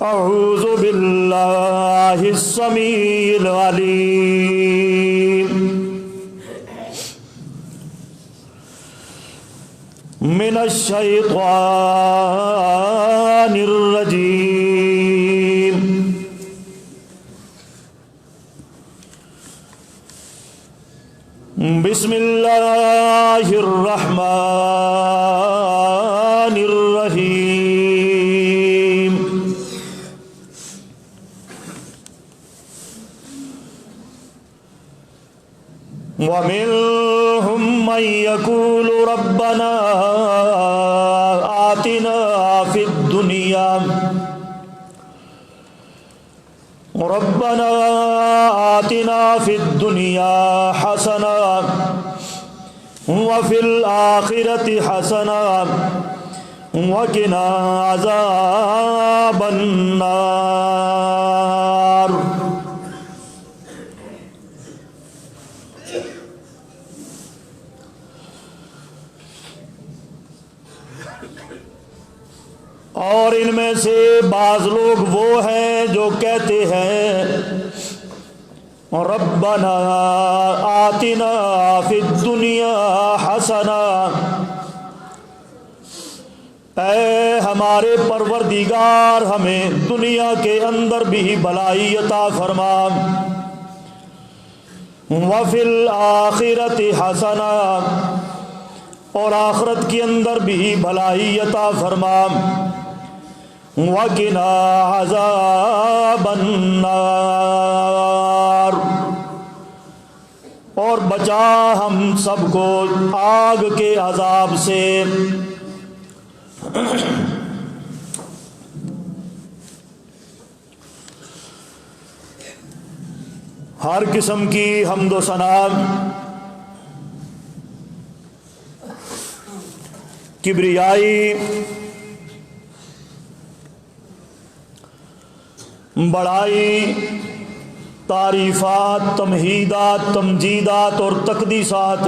أعوذ بالله السميع العليم من الشيطان الرجيم بسم الله الرحمن الرحيم ومنهم من يقول ربنا آتنا في الدنيا حسنة وفي الآخرة حسنة وقنا عذاب النار. اور ان میں سے بعض لوگ وہ ہیں جو کہتے ہیں ربنا آتنا فی الدنیا حسنہ، اے ہمارے پروردگار ہمیں دنیا کے اندر بھی بھلائی عطا فرما، وفی الآخرۃ حسنہ، اور آخرت کے اندر بھی بھلائی عطا فرما، وقنا عذاب النار، اور بچا ہم سب کو آگ کے عذاب سے. ہر قسم کی حمد و ثنا کبریائی بڑائی تعریفات تمہیدات تمجیدات اور تقدیسات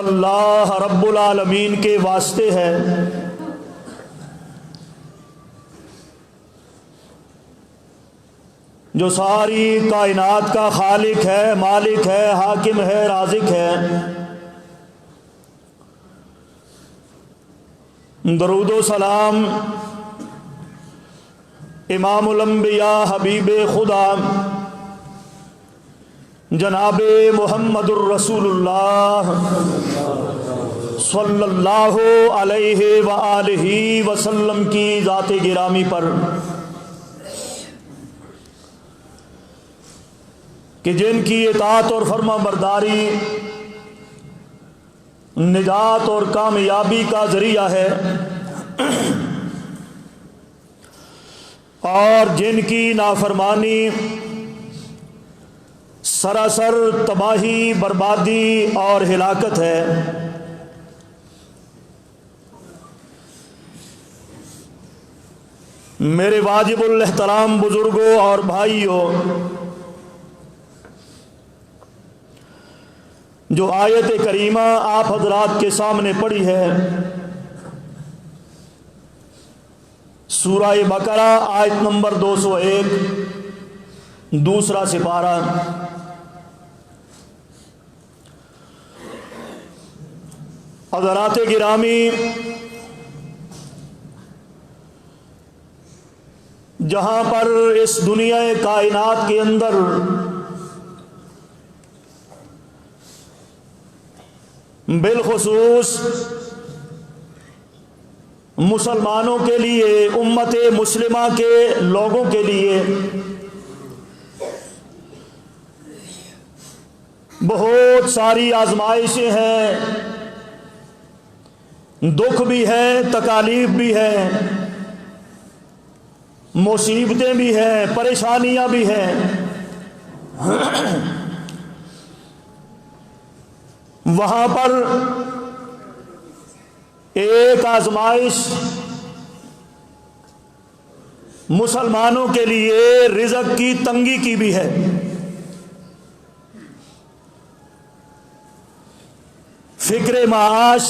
اللہ رب العالمین کے واسطے ہے جو ساری کائنات کا خالق ہے، مالک ہے، حاکم ہے، رازق ہے. درود و سلام امام الانبیاء حبیب خدا جناب محمد الرسول اللہ صلی اللہ علیہ وآلہ وسلم کی ذات گرامی پر کہ جن کی اطاعت اور فرما برداری نجات اور کامیابی کا ذریعہ ہے، اور جن کی نافرمانی سراسر تباہی بربادی اور ہلاکت ہے. میرے واجب الاحترام بزرگوں اور بھائیوں، جو آیت کریمہ آپ حضرات کے سامنے پڑھی ہے، سورہ بقرہ آیت نمبر 201 دوسرا سپارہ. حضرات گرامی، جہاں پر اس دنیا کائنات کے اندر بالخصوص مسلمانوں کے لیے، امت مسلمہ کے لوگوں کے لیے بہت ساری آزمائشیں ہیں، دکھ بھی ہے، تکالیف بھی ہے، مصیبتیں بھی ہیں، پریشانیاں بھی ہیں. وہاں پر ایک آزمائش مسلمانوں کے لیے رزق کی تنگی کی بھی ہے. فکر معاش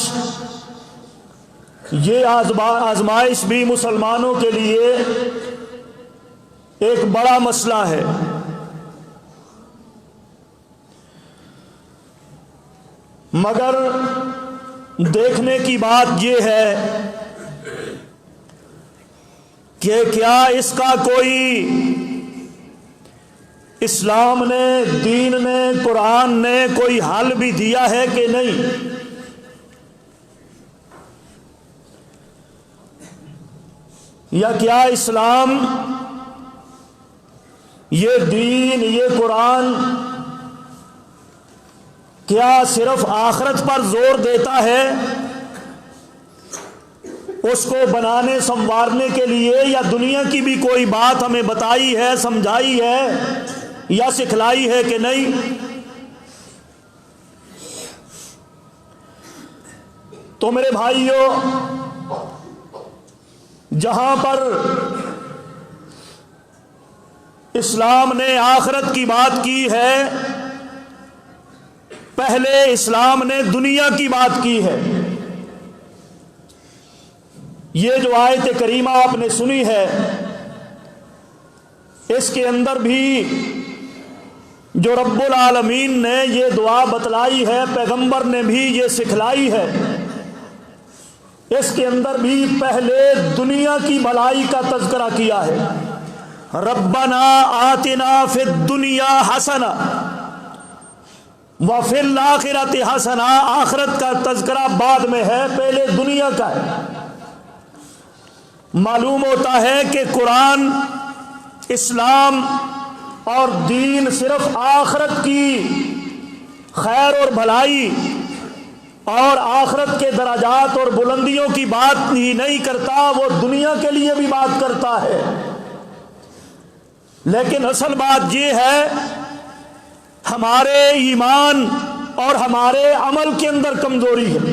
یہ آزمائش بھی مسلمانوں کے لیے ایک بڑا مسئلہ ہے۔ مگر دیکھنے کی بات یہ ہے کہ کیا اس کا کوئی اسلام نے، دین نے، قرآن نے کوئی حل بھی دیا ہے کہ نہیں؟ یا کیا اسلام، یہ دین، یہ قرآن کیا صرف آخرت پر زور دیتا ہے اس کو بنانے سنوارنے کے لیے، یا دنیا کی بھی کوئی بات ہمیں بتائی ہے، سمجھائی ہے یا سکھلائی ہے کہ نہیں؟ تو میرے بھائیوں، جہاں پر اسلام نے آخرت کی بات کی ہے، پہلے اسلام نے دنیا کی بات کی ہے۔ یہ جو آیت کریمہ آپ نے سنی ہے، اس کے اندر بھی جو رب العالمین نے یہ دعا بتلائی ہے، پیغمبر نے بھی یہ سکھلائی ہے، اس کے اندر بھی پہلے دنیا کی بھلائی کا تذکرہ کیا ہے۔ ربنا آتنا فی الدنیا حسنہ وفی الآخرۃ حسنہ، آخرت کا تذکرہ بعد میں ہے، پہلے دنیا کا ہے۔ معلوم ہوتا ہے کہ قرآن، اسلام اور دین صرف آخرت کی خیر اور بھلائی اور آخرت کے درجات اور بلندیوں کی بات ہی نہیں کرتا، وہ دنیا کے لیے بھی بات کرتا ہے۔ لیکن اصل بات یہ ہے، ہمارے ایمان اور ہمارے عمل کے اندر کمزوری ہے۔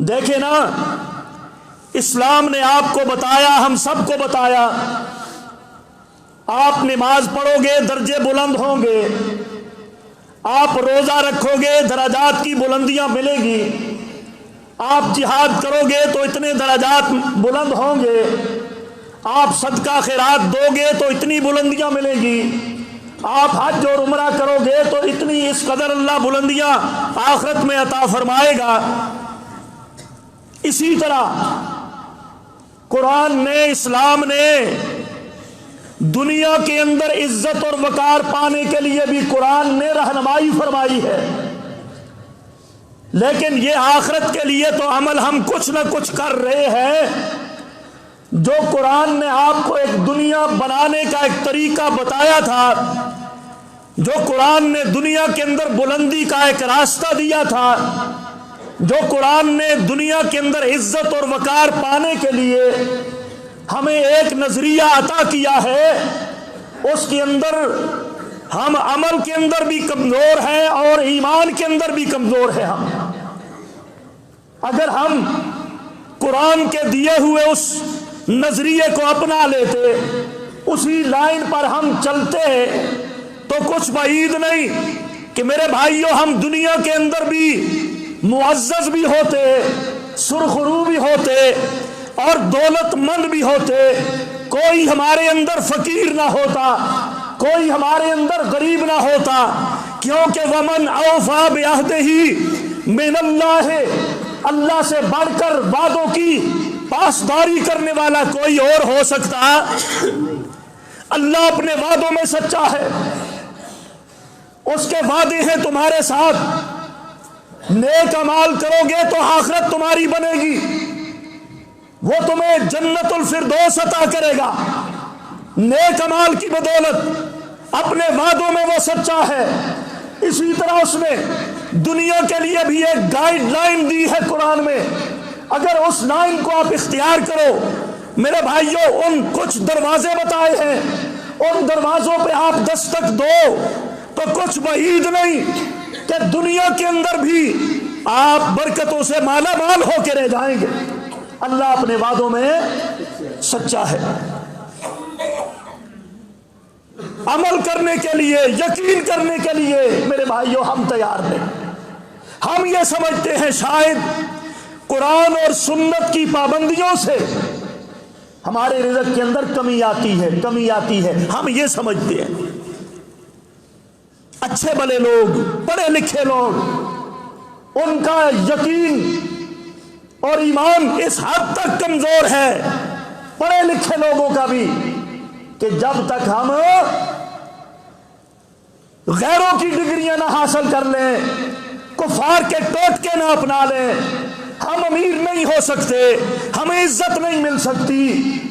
دیکھیں نا، اسلام نے آپ کو بتایا، ہم سب کو بتایا، آپ نماز پڑھو گے درجے بلند ہوں گے، آپ روزہ رکھو گے درجات کی بلندیاں ملے گی، آپ جہاد کرو گے تو اتنے درجات بلند ہوں گے، آپ صدقہ خیرات دو گے تو اتنی بلندیاں ملے گی، آپ حج اور عمرہ کرو گے تو اتنی اس قدر اللہ بلندیاں آخرت میں عطا فرمائے گا۔ اسی طرح قرآن نے، اسلام نے دنیا کے اندر عزت اور وقار پانے کے لیے بھی قرآن نے رہنمائی فرمائی ہے، لیکن یہ آخرت کے لیے تو عمل ہم کچھ نہ کچھ کر رہے ہیں۔ جو قرآن نے آپ کو ایک دنیا بنانے کا ایک طریقہ بتایا تھا، جو قرآن نے دنیا کے اندر بلندی کا ایک راستہ دیا تھا، جو قرآن نے دنیا کے اندر عزت اور وقار پانے کے لیے ہمیں ایک نظریہ عطا کیا ہے، اس کے اندر ہم عمل کے اندر بھی کمزور ہیں اور ایمان کے اندر بھی کمزور ہیں۔ ہم اگر ہم قرآن کے دیے ہوئے اس نظریے کو اپنا لیتے، اسی لائن پر ہم چلتے، تو کچھ بعید نہیں کہ میرے بھائیوں، ہم دنیا کے اندر بھی معزز بھی ہوتے، سرخرو بھی ہوتے اور دولت مند بھی ہوتے، کوئی ہمارے اندر فقیر نہ ہوتا، کوئی ہمارے اندر غریب نہ ہوتا، کیونکہ ومن اوفی بعہدہ من اللہ، اللہ سے بڑھ کر وعدوں کی پاسداری کرنے والا کوئی اور ہو سکتا؟ اللہ اپنے وعدوں میں سچا ہے، اس کے وعدے ہیں تمہارے ساتھ، نیک اعمال کرو گے تو آخرت تمہاری بنے گی، وہ تمہیں جنت الفردوس عطا کرے گا، نیک اعمال کی بدولت اپنے وعدوں میں وہ سچا ہے۔ اسی طرح اس نے دنیا کے لیے بھی ایک گائیڈ لائن دی ہے قرآن میں، اگر اس لائن کو آپ اختیار کرو، میرے بھائیوں، ان کچھ دروازے بتائے ہیں، ان دروازوں پہ آپ دستک دو تو کچھ بعید نہیں کہ دنیا کے اندر بھی آپ برکتوں سے مالا مال ہو کے رہ جائیں گے۔ اللہ اپنے وعدوں میں سچا ہے۔ عمل کرنے کے لیے، یقین کرنے کے لیے میرے بھائیوں ہم تیار ہیں۔ ہم یہ سمجھتے ہیں شاید قرآن اور سنت کی پابندیوں سے ہمارے رزق کے اندر کمی آتی ہے. ہم یہ سمجھتے ہیں اچھے بھلے لوگ، پڑھے لکھے لوگ، ان کا یقین اور ایمان اس حد تک کمزور ہے، پڑھے لکھے لوگوں کا بھی، کہ جب تک ہم غیروں کی ڈگریاں نہ حاصل کر لیں، کفار کے ٹوٹکے نہ اپنا لیں، ہم امیر نہیں ہو سکتے، ہمیں عزت نہیں مل سکتی.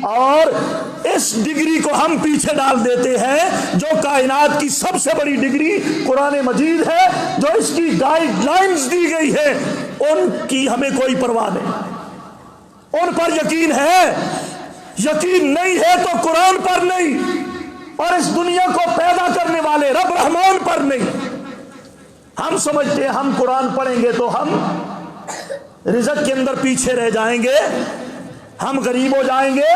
اور اس ڈگری کو ہم پیچھے ڈال دیتے ہیں جو کائنات کی سب سے بڑی ڈگری قرآن مجید ہے، جو اس کی گائیڈ لائنز دی گئی ہے، ان کی ہمیں کوئی پرواہ نہیں. ان پر یقین ہے، یقین نہیں ہے تو قرآن پر نہیں، اور اس دنیا کو پیدا کرنے والے رب رحمان پر نہیں. ہم سمجھتے ہیں ہم قرآن پڑھیں گے تو ہم رزق کے اندر پیچھے رہ جائیں گے، ہم غریب ہو جائیں گے،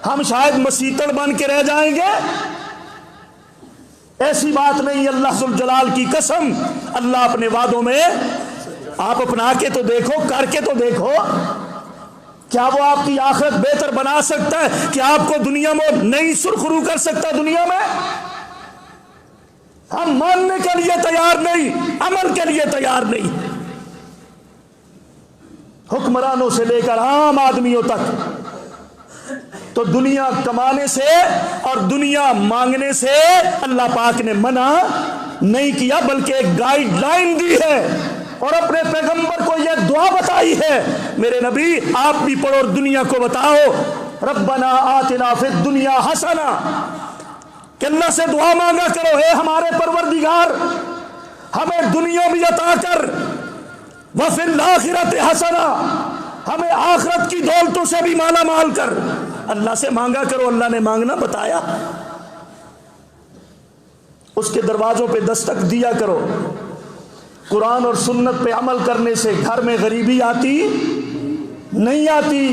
ہم شاید مسیطڑ بن کے رہ جائیں گے. ایسی بات نہیں. اللہ ذوالجلال کی قسم، اللہ اپنے وعدوں میں، آپ اپنا کے تو دیکھو، کر کے تو دیکھو، کیا وہ آپ کی آخرت بہتر بنا سکتا ہے؟ کیا آپ کو دنیا میں نئی سرخرو کر سکتا ہے؟ دنیا میں ہم ماننے کے لیے تیار نہیں، عمل کے لیے تیار نہیں. حکمرانوں سے لے کر عام آدمیوں تک تو دنیا کمانے سے اور دنیا مانگنے سے اللہ پاک نے منع نہیں کیا، بلکہ ایک گائیڈ لائن دی ہے اور اپنے پیغمبر کو یہ دعا بتائی ہے. میرے نبی آپ بھی پڑھو اور دنیا کو بتاؤ، ربنا آتنا فی الدنیا حسنہ، کہ اللہ سے دعا مانگا کرو، اے ہمارے پروردگار ہمیں دنیا بھی عطا کر، وفی الآخرۃ حسنہ، ہمیں آخرت کی دولتوں سے بھی مالا مال کر. اللہ سے مانگا کرو. اللہ نے مانگنا بتایا، اس کے دروازوں پہ دستک دیا کرو. قرآن اور سنت پہ عمل کرنے سے گھر میں غریبی آتی نہیں آتی،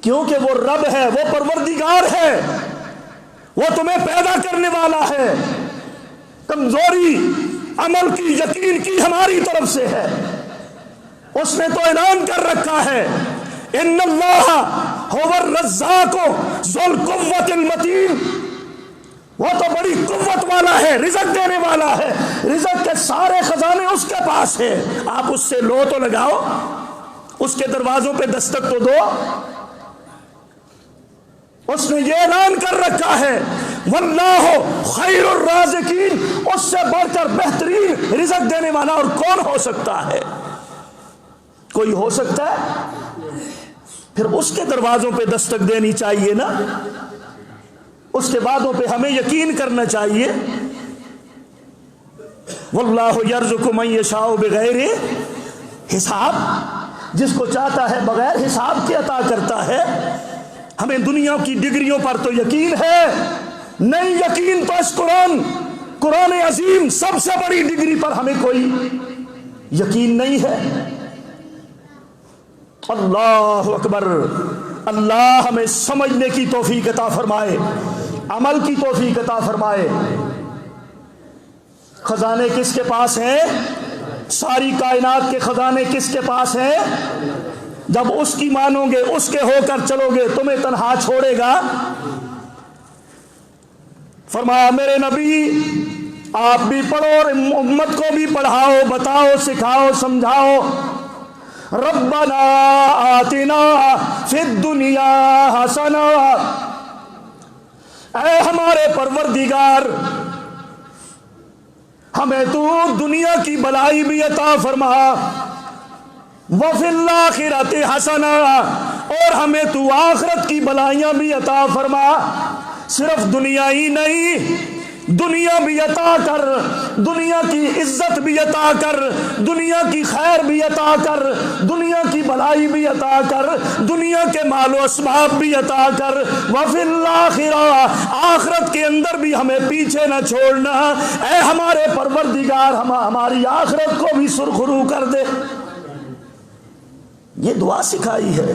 کیونکہ وہ رب ہے، وہ پروردگار ہے، وہ تمہیں پیدا کرنے والا ہے. کمزوری عمل کی، یقین کی ہماری طرف سے ہے. اس نے تو اعلان کر رکھا ہے، ان اللہ هو الرزاق ذو القوة المتین، وہ تو بڑی قوت والا ہے، رزق دینے والا ہے، رزق کے سارے خزانے اس کے پاس ہیں. آپ اس سے لو تو لگاؤ، اس کے دروازوں پہ دستک تو دو. اس نے یہ اعلان کر رکھا ہے، واللہ خیر الرازقین، اس سے بڑھ کر بہترین رزق دینے والا اور کون ہو سکتا ہے؟ کوئی ہو سکتا ہے؟ پھر اس کے دروازوں پہ دستک دینی چاہیے نا، اس کے بعدوں پہ ہمیں یقین کرنا چاہیے. واللہ یرزق من یشاء بغیر حساب، جس کو چاہتا ہے بغیر حساب کے عطا کرتا ہے. ہمیں دنیا کی ڈگریوں پر تو یقین ہے نہیں، یقین تو اس قرآن عظیم سب سے بڑی ڈگری پر ہمیں کوئی یقین نہیں ہے. اللہ اکبر. اللہ ہمیں سمجھنے کی توفیق عطا فرمائے، عمل کی توفیق عطا فرمائے. خزانے کس کے پاس ہیں؟ ساری کائنات کے خزانے کس کے پاس ہیں؟ جب اس کی مانو گے، اس کے ہو کر چلو گے، تمہیں تنہا چھوڑے گا؟ فرمایا میرے نبی آپ بھی پڑھو اور امت کو بھی پڑھاؤ، بتاؤ، سکھاؤ، سمجھاؤ. ربنا آتنا فی الدنیا حسنہ، اے ہمارے پروردگار ہمیں تو دنیا کی بلائی بھی عطا فرما، وفی الآخرۃ حسنہ، اور ہمیں تو آخرت کی بلائیاں بھی عطا فرما. صرف دنیا ہی نہیں، دنیا بھی عطا کر، دنیا کی عزت بھی عطا کر، دنیا کی خیر بھی عطا کر، دنیا کی بھلائی بھی عطا کر، دنیا کے مال و اسباب بھی عطا کر. وفی الآخرہ، آخرت کے اندر بھی ہمیں پیچھے نہ چھوڑنا. اے ہمارے پروردگار ہماری آخرت کو بھی سرخرو کر دے. یہ دعا سکھائی ہے.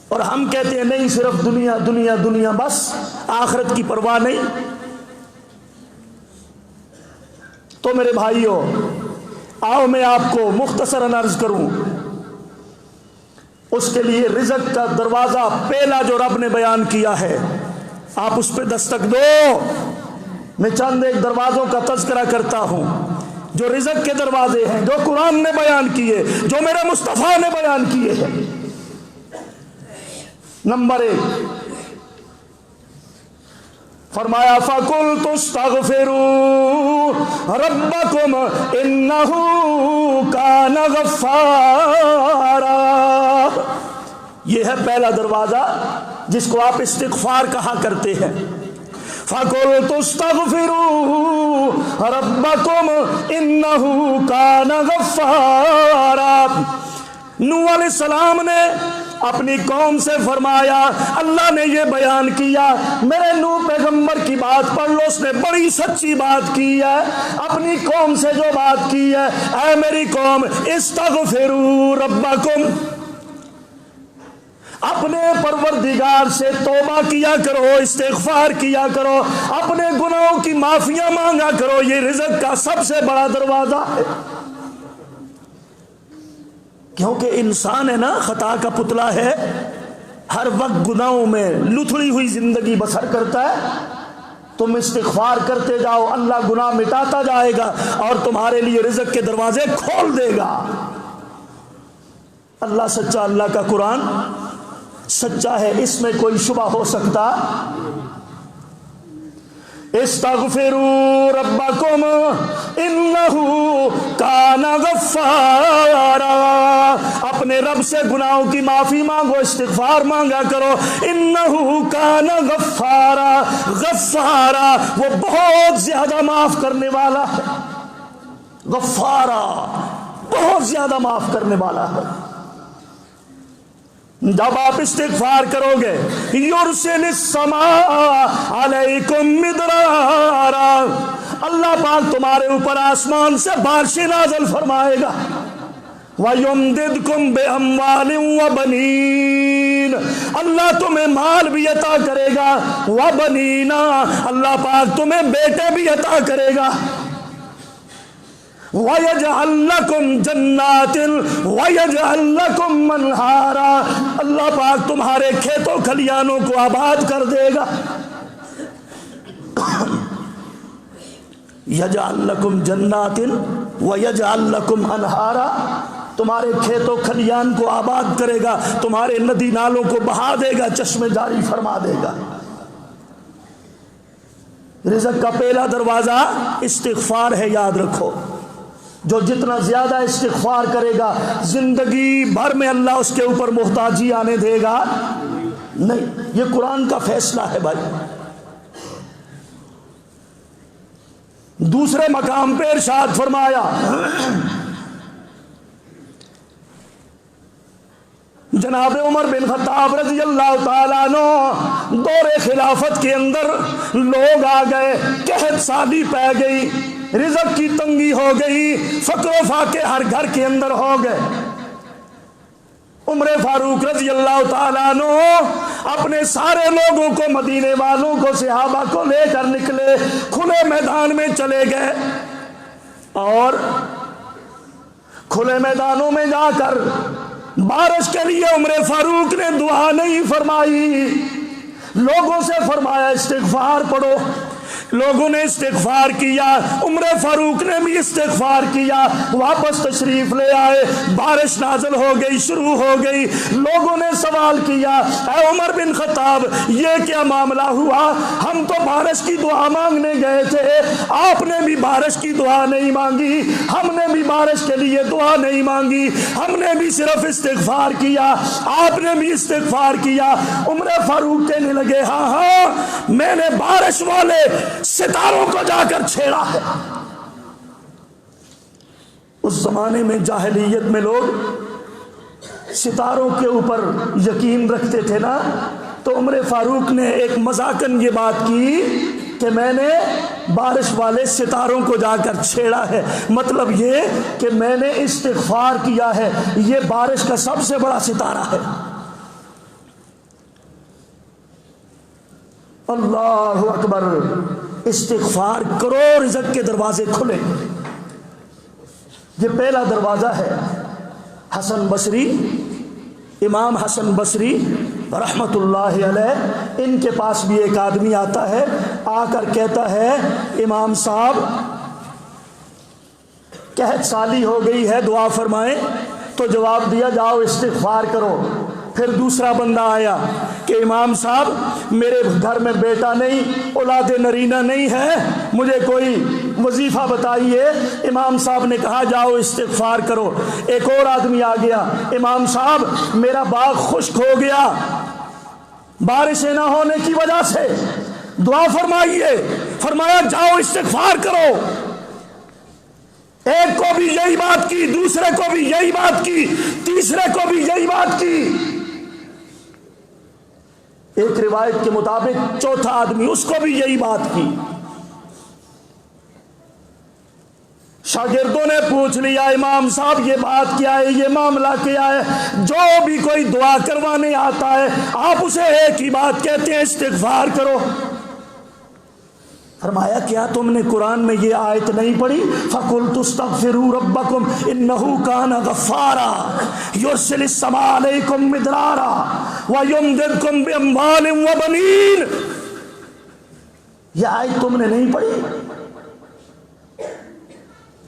اور ہم کہتے ہیں نہیں، صرف دنیا دنیا دنیا، بس آخرت کی پرواہ نہیں. تو میرے بھائیوں، آؤ میں آپ کو مختصراً عرض کروں، اس کے لیے رزق کا دروازہ پہلا جو رب نے بیان کیا ہے، آپ اس پہ دستک دو۔ میں چند ایک دروازوں کا تذکرہ کرتا ہوں جو رزق کے دروازے ہیں، جو قرآن نے بیان کیے، جو میرے مصطفیٰ نے بیان کیے ہیں۔ نمبر 1 فرمایا فَقُلْتُ اسْتَغْفِرُوا رَبَّكُمْ إِنَّهُ كَانَ غَفَّارًا۔ یہ ہے پہلا دروازہ جس کو آپ استغفار کہا کرتے ہیں۔ فَقُلْتُ اسْتَغْفِرُوا رَبَّكُمْ إِنَّهُ كَانَ غَفَّارًا۔ نوح علیہ السلام نے اپنی قوم سے فرمایا، اللہ نے یہ بیان کیا، میرے نوح پیغمبر کی بات پڑھ لو، اس نے بڑی سچی بات کی ہے۔ اپنی قوم سے جو بات کی ہے، اے میری قوم استغفروا ربکم، اپنے پروردگار سے توبہ کیا کرو، استغفار کیا کرو، اپنے گناہوں کی معافیاں مانگا کرو۔ یہ رزق کا سب سے بڑا دروازہ ہے، کیونکہ انسان ہے نا، خطا کا پتلا ہے، ہر وقت گناہوں میں لتھڑی ہوئی زندگی بسر کرتا ہے۔ تم استغفار کرتے جاؤ، اللہ گناہ مٹاتا جائے گا اور تمہارے لیے رزق کے دروازے کھول دے گا۔ اللہ سچا، اللہ کا قرآن سچا ہے، اس میں کوئی شبہ ہو سکتا؟ استغفروا ربکم انہ کان غفارا، اپنے رب سے گناہوں کی معافی مانگو، استغفار مانگا کرو۔ انہ کان غفارا، غفارا وہ بہت زیادہ معاف کرنے والا ہے، غفارا بہت زیادہ معاف کرنے والا ہے۔ جب آپ استغفار کرو گے، یرسل السماء علیکم مدرارا، اللہ پاک تمہارے اوپر آسمان سے بارشیں نازل فرمائے گا۔ وَيُمْدِدْكُمْ بِأَمْوَالٍ وَبَنِينَ، اللہ تمہیں مال بھی عطا کرے گا، وَبَنِينَ اللہ پاک تمہیں بیٹے بھی عطا کرے گا۔ وَيَجْعَلْ لَكُمْ جَنَّاتٍ وَيَجْعَلْ لَكُمْ أَنْهَارًا، اللہ پاک تمہارے کھیتوں کھلیانوں کو آباد کر دے گا۔ يَجْعَلْ لَكُمْ جَنَّاتٍ وَيَجْعَلْ لَكُمْ أَنْهَارًا، تمہارے کھیتوں کھلیان کو آباد کرے گا، تمہارے ندی نالوں کو بہا دے گا، چشمے جاری فرما دے گا۔ رزق کا پہلا دروازہ استغفار ہے، یاد رکھو۔ جو جتنا زیادہ استغفار کرے گا، زندگی بھر میں اللہ اس کے اوپر محتاجی آنے دے گا نہیں۔ یہ قرآن کا فیصلہ ہے بھائی۔ دوسرے مقام پہ ارشاد فرمایا، جناب عمر بن خطاب رضی اللہ تعالیٰ عنہ دور خلافت کے اندر لوگ آ گئے، قحط سالی پہ گئی، رزق کی تنگی ہو گئی، فقر و فاقے ہر گھر کے اندر ہو گئے۔ عمر فاروق رضی اللہ تعالیٰ عنہ اپنے سارے لوگوں کو، مدینے والوں کو، صحابہ کو لے کر نکلے، کھلے میدان میں چلے گئے، اور کھلے میدانوں میں جا کر بارش کے لیے عمر فاروق نے دعا نہیں فرمائی، لوگوں سے فرمایا استغفار پڑھو۔ لوگوں نے استغفار کیا، عمر فاروق نے بھی استغفار کیا، واپس تشریف لے آئے، بارش نازل ہو گئی، شروع ہو گئی۔ لوگوں نے سوال کیا، اے عمر بن خطاب یہ کیا معاملہ ہوا؟ ہم تو بارش کی دعا مانگنے گئے تھے، آپ نے بھی بارش کی دعا نہیں مانگی، ہم نے بھی بارش کے لیے دعا نہیں مانگی، ہم نے بھی صرف استغفار کیا، آپ نے بھی استغفار کیا۔ عمر فاروق کہنے لگے، ہاں ہاں میں نے بارش والے ستاروں کو جا کر چھیڑا ہے۔ اس زمانے میں جاہلیت میں لوگ ستاروں کے اوپر یقین رکھتے تھے نا، تو عمر فاروق نے ایک مذاقن یہ بات کی کہ میں نے بارش والے ستاروں کو جا کر چھیڑا ہے، مطلب یہ کہ میں نے استغفار کیا ہے، یہ بارش کا سب سے بڑا ستارہ ہے۔ اللہ اکبر، استغفار کرو، رزق کے دروازے کھلے۔ یہ پہلا دروازہ ہے۔ حسن بصری امام حسن بصری رحمت اللہ علیہ، ان کے پاس بھی ایک آدمی آتا ہے، آ کر کہتا ہے امام صاحب قحط سالی ہو گئی ہے، دعا فرمائیں۔ تو جواب دیا جاؤ استغفار کرو۔ پھر دوسرا بندہ آیا کہ امام صاحب میرے گھر میں بیٹا نہیں، اولاد نرینہ نہیں ہے، مجھے کوئی وظیفہ بتائیے۔ امام صاحب نے کہا جاؤ استغفار کرو۔ ایک اور آدمی آ گیا، امام صاحب میرا باغ خشک ہو گیا بارشیں نہ ہونے کی وجہ سے، دعا فرمائیے۔ فرمایا جاؤ استغفار کرو۔ ایک کو بھی یہی بات کی، دوسرے کو بھی یہی بات کی، تیسرے کو بھی یہی بات کی۔ ایک روایت کے مطابق چوتھا آدمی، اس کو بھی یہی بات کی۔ شاگردوں نے پوچھ لیا امام صاحب یہ بات کیا ہے، یہ معاملہ کیا ہے؟ جو بھی کوئی دعا کروانے آتا ہے آپ اسے ایک ہی بات کہتے ہیں استغفار کرو۔ فرمایا کیا تم نے قرآن میں یہ آیت نہیں پڑھی؟ فَقُلْتُ اسْتَغْفِرُوا رَبَّكُمْ إِنَّهُ كَانَ غَفَّارًا يُرْسِلِ السَّمَاءَ عَلَيْكُمْ مِدْرَارًا وَيُمْدِدْكُمْ بِأَمْوَالٍ وَبَنِينَ۔ یہ آیت تم نے نہیں پڑھی؟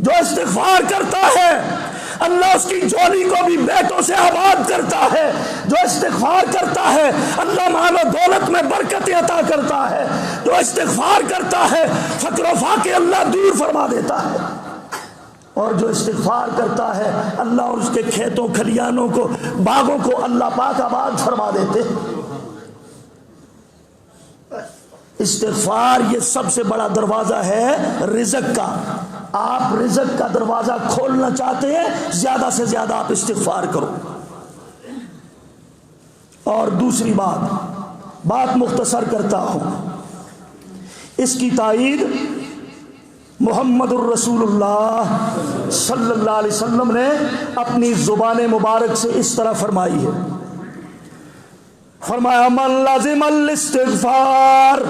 جو استغفار کرتا ہے اللہ اس کی جولی کو بھی بیٹوں سے آباد کرتا ہے۔ جو استغفار کرتا ہے اللہ مال و دولت میں برکتیں عطا کرتا ہے۔ جو استغفار کرتا ہے فقر و فاقے اللہ دور فرما دیتا ہے، اور جو استغفار کرتا ہے اللہ اور اس کے کھیتوں کھلیانوں کو، باغوں کو اللہ پاک آباد فرما دیتے ہیں۔ استغفار یہ سب سے بڑا دروازہ ہے رزق کا۔ آپ رزق کا دروازہ کھولنا چاہتے ہیں زیادہ سے زیادہ آپ استغفار کرو۔ اور دوسری بات مختصر کرتا ہوں، اس کی تائید محمد الرسول اللہ صلی اللہ علیہ وسلم نے اپنی زبان مبارک سے اس طرح فرمائی ہے۔ فرمایا من لازم الاستغفار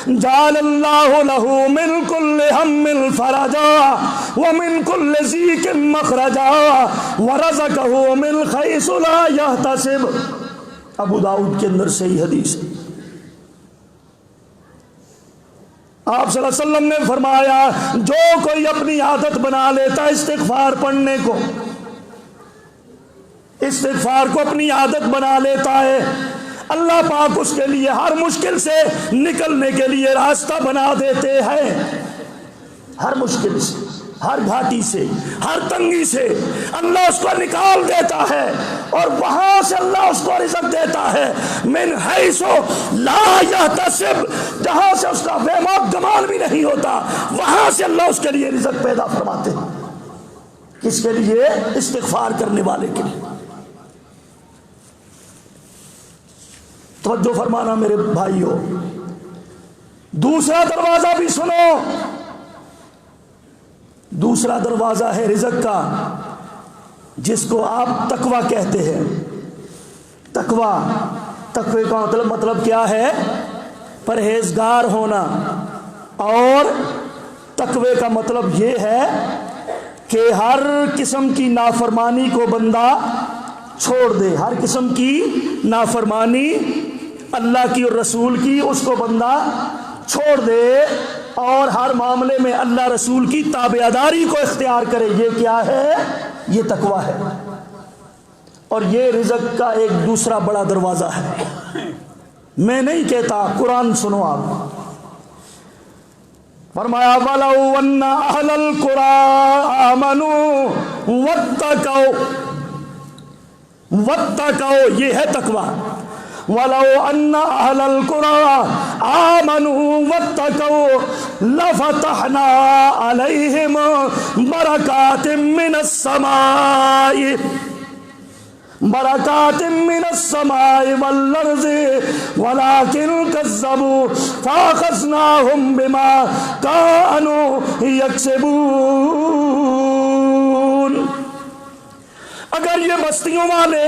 جعل اللہ له من كل هم فرجا ومن كل ضيق مخرجا ورزقه من حيث لا يحتسب۔ ابو داؤد کے اندر صحیح حدیث ہے۔ آپ صلی اللہ علیہ وسلم نے فرمایا جو کوئی اپنی عادت بنا لیتا ہے استغفار پڑھنے کو، استغفار کو اپنی عادت بنا لیتا ہے، اللہ پاک اس کے لیے ہر مشکل سے نکلنے کے لیے راستہ بنا دیتے ہیں۔ ہر مشکل سے، ہر گھاٹی سے، ہر تنگی سے اللہ اس کو نکال دیتا ہے، اور وہاں سے اللہ اس کو رزق دیتا ہے من حیث لا یحتسب، جہاں سے اس کا وہم و گمان بھی نہیں ہوتا، وہاں سے اللہ اس کے لیے رزق پیدا فرماتے ہیں۔ کس کے لیے؟ استغفار کرنے والے کے لیے۔ توجہ فرمانا میرے بھائیو، دوسرا دروازہ بھی سنو۔ دوسرا دروازہ ہے رزق کا، جس کو آپ تقویٰ کہتے ہیں۔ تقوی کا مطلب کیا ہے؟ پرہیزگار ہونا۔ اور تقوی کا مطلب یہ ہے کہ ہر قسم کی نافرمانی کو بندہ چھوڑ دے، ہر قسم کی نافرمانی اللہ کی اور رسول کی اس کو بندہ چھوڑ دے، اور ہر معاملے میں اللہ رسول کی تابعداری کو اختیار کرے۔ یہ کیا ہے؟ یہ تقویٰ ہے۔ اور یہ رزق کا ایک دوسرا بڑا دروازہ ہے۔ میں نہیں کہتا، قرآن سنو آپ۔ فرمایا وَلَوْ أَنَّ أَهْلَ الْقُرَىٰ آمَنُوا وَاتَّقَوْا، یہ ہے تقویٰ۔ وَلَوْ أَنَّ أَهْلَ الْقُرَىٰ آمَنُوا وَاتَّقَوْا لَفَتَحْنَا عَلَيْهِمْ بَرَكَاتٍ مِّنَ السَّمَاءِ وَالْأَرْضِ وَلَٰكِن كَذَّبُوا فَأَخَذْنَاهُمْ بِمَا كَانُوا يَكْسِبُونَ۔ اگر یہ بستیوں والے،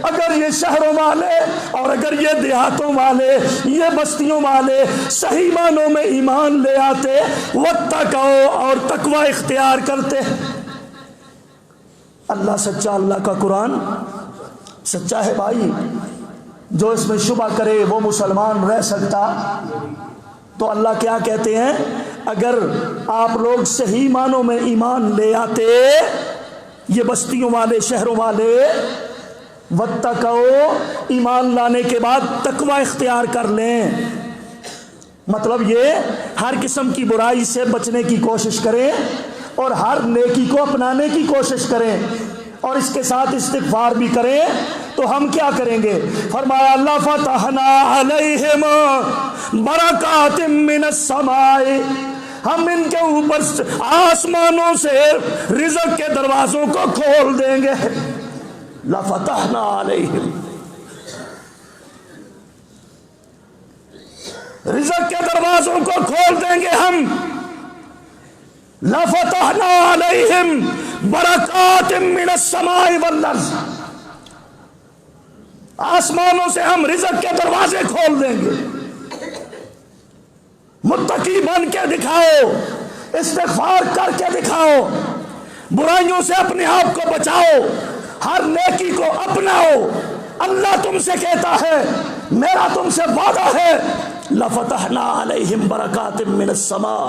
اگر یہ شہروں والے، اور اگر یہ دیہاتوں والے، یہ بستیوں والے صحیح معنوں میں ایمان لے آتے، واتقوا، اور تقوی اختیار کرتے۔ اللہ سچا، اللہ کا قرآن سچا ہے بھائی، جو اس میں شبہ کرے وہ مسلمان رہ سکتا؟ تو اللہ کیا کہتے ہیں، اگر آپ لوگ صحیح معنوں میں ایمان لے آتے، یہ بستیوں والے شہروں والے، واتقوا، ایمان لانے کے بعد تقوی اختیار کر لیں، مطلب یہ ہر قسم کی برائی سے بچنے کی کوشش کریں اور ہر نیکی کو اپنانے کی کوشش کریں اور اس کے ساتھ استغفار بھی کریں، تو ہم کیا کریں گے؟ فرمایا لَفَتَحْنَا عَلَيْهِمْ بَرَكَاتٍ مِّنَ السَّمَاءِ، ہم ان کے اوپر آسمانوں سے رزق کے دروازوں کو کھول دیں گے۔ لَفَتَحْنَا عَلَيْهِمْ، رزق کے دروازوں کو کھول دیں گے ہم۔ لَفَتَحْنَا عَلَيْهِمْ بَرَكَاتٍ مِّنَ السَّمَاءِ وَالْأَرْضِ، آسمانوں سے ہم رزق کے دروازے کھول دیں گے۔ متقی بن کے دکھاؤ، استغفار کر کے دکھاؤ، برائیوں سے اپنے آپ کو بچاؤ، ہر نیکی کو اپناؤ۔ اللہ تم سے کہتا ہے، میرا تم سے وعدہ ہے، لَفَتَحْنَا عَلَيْهِمْ بَرَكَاتٍ مِّنَ السَّمَاءِ،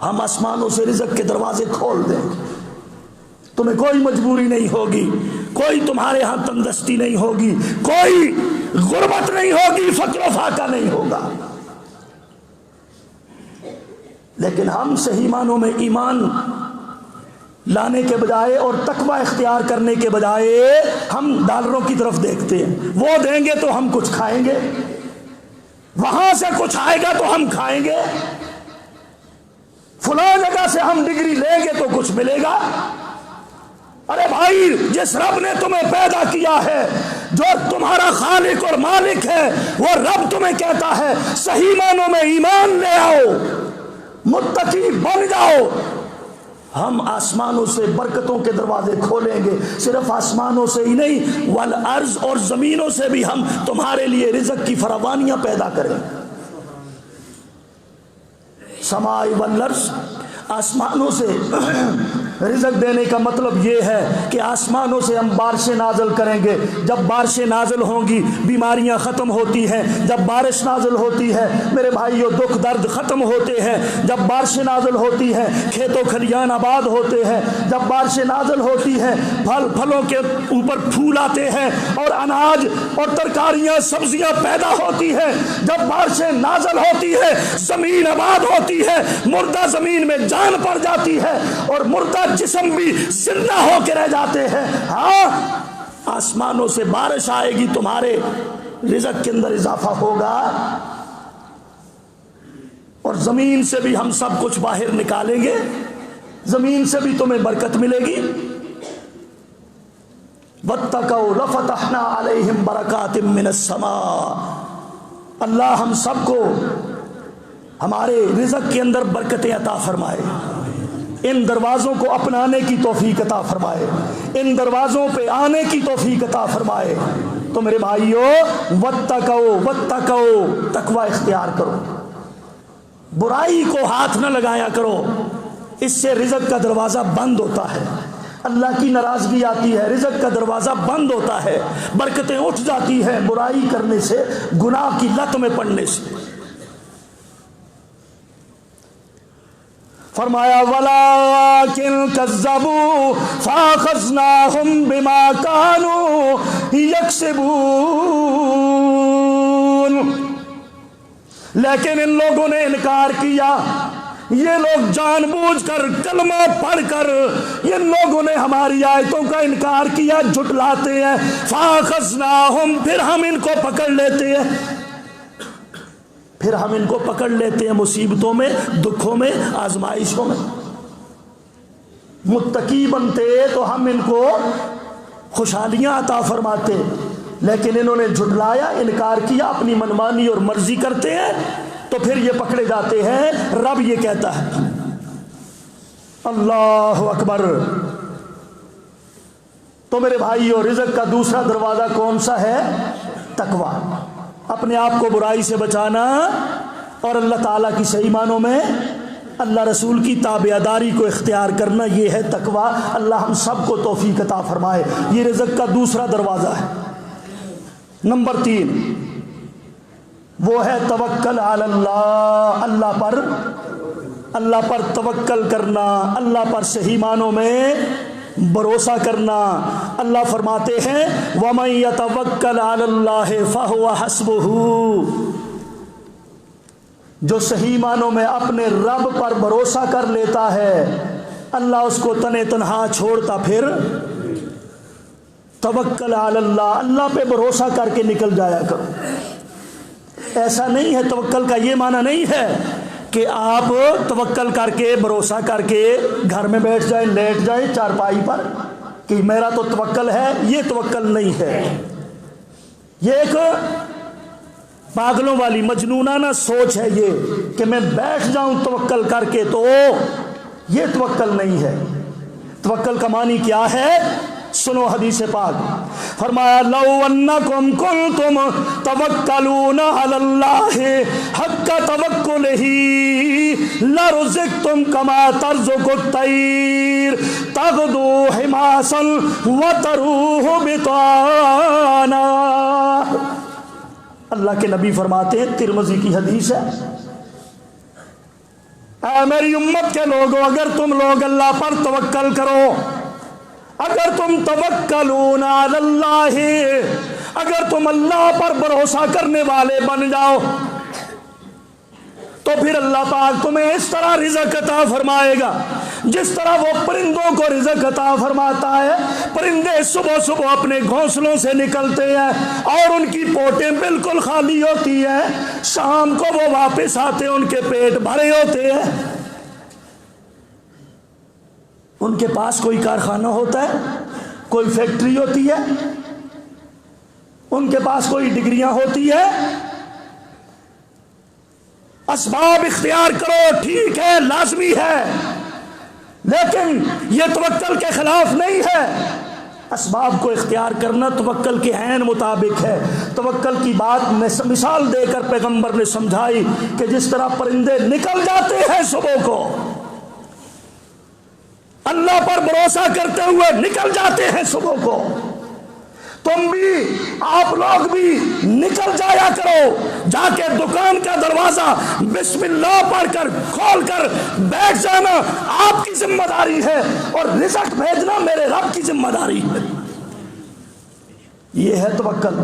ہم آسمانوں سے رزق کے دروازے کھول دیں گے۔ تمہیں کوئی مجبوری نہیں ہوگی، کوئی تمہارے ہاں تندرستی نہیں ہوگی، کوئی غربت نہیں ہوگی، فقر و فاقہ نہیں ہوگا۔ لیکن ہم صحیح معنوں میں ایمان لانے کے بجائے اور تقوی اختیار کرنے کے بجائے ہم ڈالروں کی طرف دیکھتے ہیں، وہ دیں گے تو ہم کچھ کھائیں گے، وہاں سے کچھ آئے گا تو ہم کھائیں گے، فلاں جگہ سے ہم ڈگری لیں گے تو کچھ ملے گا۔ ارے بھائی، جس رب نے تمہیں پیدا کیا ہے، جو تمہارا خالق اور مالک ہے، وہ رب تمہیں کہتا ہے صحیح معنوں میں ایمان لے آؤ، متقی بن جاؤ، ہم آسمانوں سے برکتوں کے دروازے کھولیں گے۔ صرف آسمانوں سے ہی نہیں، والارض، اور زمینوں سے بھی ہم تمہارے لیے رزق کی فراوانیاں پیدا کریں گے۔ سماء والارض، آسمانوں سے رزق دینے کا مطلب یہ ہے کہ آسمانوں سے ہم بارشیں نازل کریں گے۔ جب بارشیں نازل ہوں گی بیماریاں ختم ہوتی ہیں، جب بارش نازل ہوتی ہے میرے بھائیوں دکھ درد ختم ہوتے ہیں، جب بارشیں نازل ہوتی ہیں کھیت و کھلیان آباد ہوتے ہیں، جب بارشیں نازل ہوتی ہیں پھلوں کے اوپر پھول آتے ہیں اور اناج اور ترکاریاں سبزیاں پیدا ہوتی ہیں، جب بارشیں نازل ہوتی ہے زمین آباد ہوتی ہے، مردہ زمین میں جان پڑ جاتی ہے اور مردہ جسم بھی زندہ ہو کے رہ جاتے ہیں۔ ہاں، آسمانوں سے بارش آئے گی، تمہارے رزق کے اندر اضافہ ہوگا، اور زمین سے بھی ہم سب کچھ باہر نکالیں گے، زمین سے بھی تمہیں برکت ملے گی۔ وَاتَّقَوْا لَفَتَحْنَا عَلَيْهِمْ بَرَكَاتٍ مِّنَ السَّمَاءِ، اللہ ہم سب کو ہمارے رزق کے اندر برکتیں عطا فرمائے، ان دروازوں کو اپنانے کی توفیق عطا فرمائے، ان دروازوں پہ آنے کی توفیق عطا فرمائے۔ تو میرے بھائیوں، واتقوا، تقوی اختیار کرو، برائی کو ہاتھ نہ لگایا کرو، اس سے رزق کا دروازہ بند ہوتا ہے، اللہ کی ناراضگی آتی ہے، رزق کا دروازہ بند ہوتا ہے، برکتیں اٹھ جاتی ہیں برائی کرنے سے، گناہ کی لت میں پڑنے سے۔ فرمایا وَلَٰكِن كَذَّبُوا فَأَخَذْنَاهُمْ بِمَا كَانُوا يَكْسِبُونَ، لیکن ان لوگوں نے انکار کیا، یہ لوگ جان بوجھ کر کلمہ پڑھ کر ان لوگوں نے ہماری آیتوں کا انکار کیا، جھٹلاتے ہیں۔ فَأَخَذْنَاهُمْ، پھر ہم ان کو پکڑ لیتے ہیں، پھر ہم ان کو پکڑ لیتے ہیں مصیبتوں میں، دکھوں میں، آزمائشوں میں۔ متقی بنتے تو ہم ان کو خوشحالیاں عطا فرماتے، لیکن انہوں نے جھٹلایا، انکار کیا، اپنی منمانی اور مرضی کرتے ہیں، تو پھر یہ پکڑے جاتے ہیں۔ رب یہ کہتا ہے، اللہ اکبر۔ تو میرے بھائیو، رزق کا دوسرا دروازہ کون سا ہے؟ تقوی، اپنے آپ کو برائی سے بچانا اور اللہ تعالیٰ کی صحیح معنوں میں اللہ رسول کی تابعداری کو اختیار کرنا، یہ ہے تقوی۔ اللہ ہم سب کو توفیق عطا فرمائے۔ یہ رزق کا دوسرا دروازہ ہے۔ نمبر 3 وہ ہے توکل علی اللہ، اللہ پر توکل کرنا، اللہ پر صحیح معنوں میں بھروسہ کرنا۔ اللہ فرماتے ہیں وَمَن يَتَوَکَّلْ عَلَى اللَّهِ فَهُوَ حَسْبُهُ، جو صحیح معنوں میں اپنے رب پر بھروسہ کر لیتا ہے اللہ اس کو تنے تنہا چھوڑتا پھر۔ توکل علی اللہ، اللہ پہ بھروسہ کر کے نکل جایا کرو۔ ایسا نہیں ہے، توکل کا یہ معنی نہیں ہے کہ آپ توکل کر کے بھروسہ کر کے گھر میں بیٹھ جائیں، لیٹ جائیں چارپائی پر کہ میرا تو توکل ہے، یہ توکل نہیں ہے۔ یہ ایک پاگلوں والی مجنونانہ سوچ ہے یہ کہ میں بیٹھ جاؤں توکل کر کے، تو یہ توکل نہیں ہے۔ توکل کا معنی کیا ہے؟ سنو حدیث پاک، فرمایا لو انکم کنتم توکلون علی اللہ حق توکلہ لرزقتم کما ترزق الطیر تغدو حماسا وتروح بطانا۔ اللہ کے نبی فرماتے ہیں، ترمذی کی حدیث ہے، اے میری امت کے لوگوں، اگر تم لوگ اللہ پر توکل کرو، اگر تم توکلون علی اللہ، اگر تم اللہ پر بھروسہ کرنے والے بن جاؤ تو پھر اللہ پاک تمہیں اس طرح رزق عطا فرمائے گا جس طرح وہ پرندوں کو رزق عطا فرماتا ہے۔ پرندے صبح صبح اپنے گھونسلوں سے نکلتے ہیں اور ان کی پوٹیں بالکل خالی ہوتی ہیں، شام کو وہ واپس آتے ہیں، ان کے پیٹ بھرے ہوتے ہیں۔ ان کے پاس کوئی کارخانہ ہوتا ہے، کوئی فیکٹری ہوتی ہے، ان کے پاس کوئی ڈگریاں ہوتی ہے۔ اسباب اختیار کرو، ٹھیک ہے، لازمی ہے، لیکن یہ توکل کے خلاف نہیں ہے۔ اسباب کو اختیار کرنا توکل کے عین مطابق ہے۔ توکل کی بات مثال دے کر پیغمبر نے سمجھائی کہ جس طرح پرندے نکل جاتے ہیں صبح کو، اللہ پر بھروسہ کرتے ہوئے نکل جاتے ہیں صبح کو، تم بھی، آپ لوگ بھی نکل جایا کرو، جا کے دکان کا دروازہ بسم اللہ پڑھ کر کھول کر بیٹھ جانا آپ کی ذمہ داری ہے، اور رزق بھیجنا میرے رب کی ذمہ داری ہے۔ یہ ہے توکل۔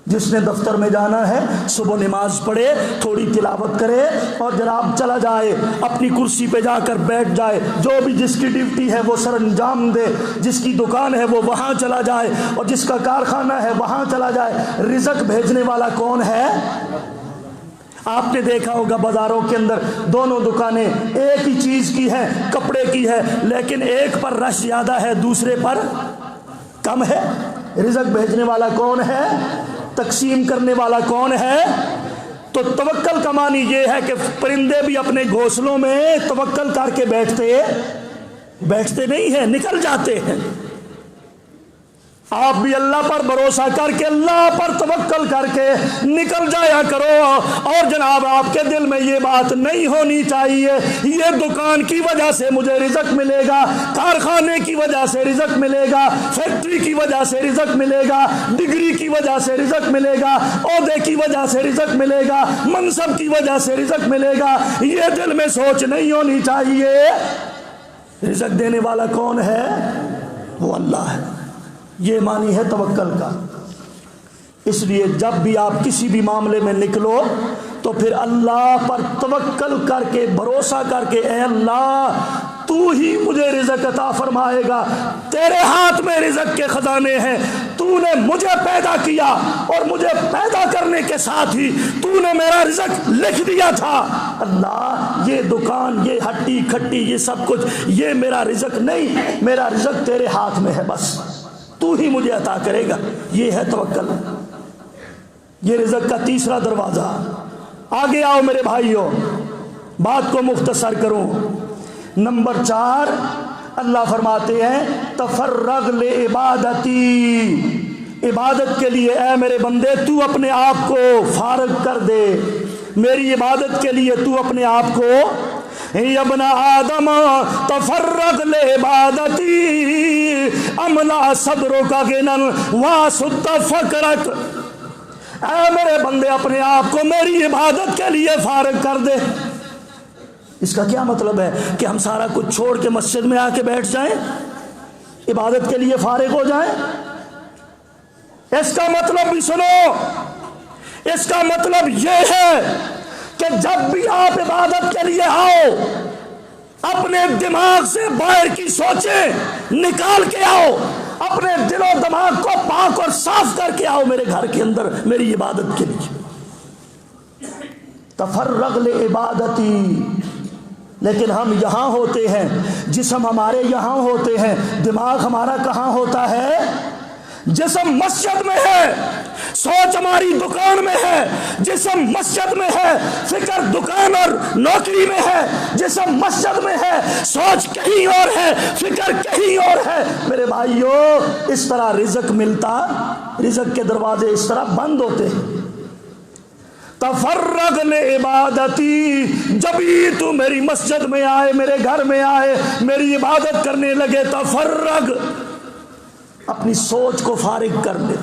جس نے دفتر میں جانا ہے صبح نماز پڑھے، تھوڑی تلاوت کرے اور جناب چلا جائے، اپنی کرسی پہ جا کر بیٹھ جائے، جو بھی جس کی ڈیوٹی ہے وہ سر انجام دے، جس کی دکان ہے وہ وہاں چلا جائے، اور جس کا کارخانہ ہے وہاں چلا جائے۔ رزق بھیجنے والا کون ہے؟ آپ نے دیکھا ہوگا بازاروں کے اندر دونوں دکانیں ایک ہی چیز کی ہیں، کپڑے کی ہے، لیکن ایک پر رش زیادہ ہے، دوسرے پر کم ہے۔ رزق بھیجنے والا کون ہے؟ تقسیم کرنے والا کون ہے؟ تو توکل کا معنی یہ ہے کہ پرندے بھی اپنے گھونسلوں میں توکل کر کے بیٹھتے نہیں ہیں، نکل جاتے ہیں۔ آپ بھی اللہ پر بھروسہ کر کے، اللہ پر توکل کر کے نکل جایا کرو، اور جناب آپ کے دل میں یہ بات نہیں ہونی چاہیے یہ دکان کی وجہ سے مجھے رزق ملے گا، کارخانے کی وجہ سے رزق ملے گا، فیکٹری کی وجہ سے رزق ملے گا، ڈگری کی وجہ سے رزق ملے گا، عہدے کی وجہ سے رزق ملے گا، منصب کی وجہ سے رزق ملے گا۔ یہ دل میں سوچ نہیں ہونی چاہیے۔ رزق دینے والا کون ہے؟ وہ اللہ ہے۔ یہ معنی ہے توکل کا۔ اس لیے جب بھی آپ کسی بھی معاملے میں نکلو تو پھر اللہ پر توکل کر کے، بھروسہ کر کے، اے اللہ تو ہی مجھے رزق عطا فرمائے گا، تیرے ہاتھ میں رزق کے خزانے ہیں، تو نے مجھے پیدا کیا اور مجھے پیدا کرنے کے ساتھ ہی تو نے میرا رزق لکھ دیا تھا۔ اللہ یہ دکان، یہ ہٹی کھٹی، یہ سب کچھ، یہ میرا رزق نہیں، میرا رزق تیرے ہاتھ میں ہے، بس تو ہی مجھے عطا کرے گا۔ یہ ہے توکل۔ یہ رزق کا تیسرا دروازہ۔ آگے آؤ میرے بھائیوں، بات کو مختصر کروں۔ نمبر 4، اللہ فرماتے ہیں تفرغ لعبادتی، عبادت کے لیے اے میرے بندے تو اپنے آپ کو فارغ کر دے، میری عبادت کے لیے تو اپنے آپ کو ابن آدم تفرغ لعبادتی املا صدرک غنا واسد فقرک، اے میرے بندے اپنے آپ کو میری عبادت کے لیے فارغ کر دے۔ اس کا کیا مطلب ہے کہ ہم سارا کچھ چھوڑ کے مسجد میں آ کے بیٹھ جائیں، عبادت کے لیے فارغ ہو جائیں؟ اس کا مطلب بھی سنو، اس کا مطلب یہ ہے کہ جب بھی آپ عبادت کے لیے آؤ، اپنے دماغ سے باہر کی سوچیں نکال کے آؤ، اپنے دل و دماغ کو پاک اور صاف کر کے آؤ میرے گھر کے اندر میری عبادت کے لیے۔ تفرغ لعبادتی، لیکن ہم یہاں ہوتے ہیں، جسم ہمارے یہاں ہوتے ہیں، دماغ ہمارا کہاں ہوتا ہے؟ جسم مسجد میں ہے، سوچ ہماری دکان میں ہے، جسم مسجد میں ہے، فکر دکان اور نوکری میں ہے، جسم مسجد میں ہے، سوچ کہیں اور ہے، فکر کہیں اور ہے۔ میرے بھائیو، اس طرح رزق ملتا، رزق کے دروازے اس طرح بند ہوتے ہیں۔ تفرغ لعبادتی، جب ہی تو میری مسجد میں آئے، میرے گھر میں آئے، میری عبادت کرنے لگے، تفرغ، اپنی سوچ کو فارغ کر لے۔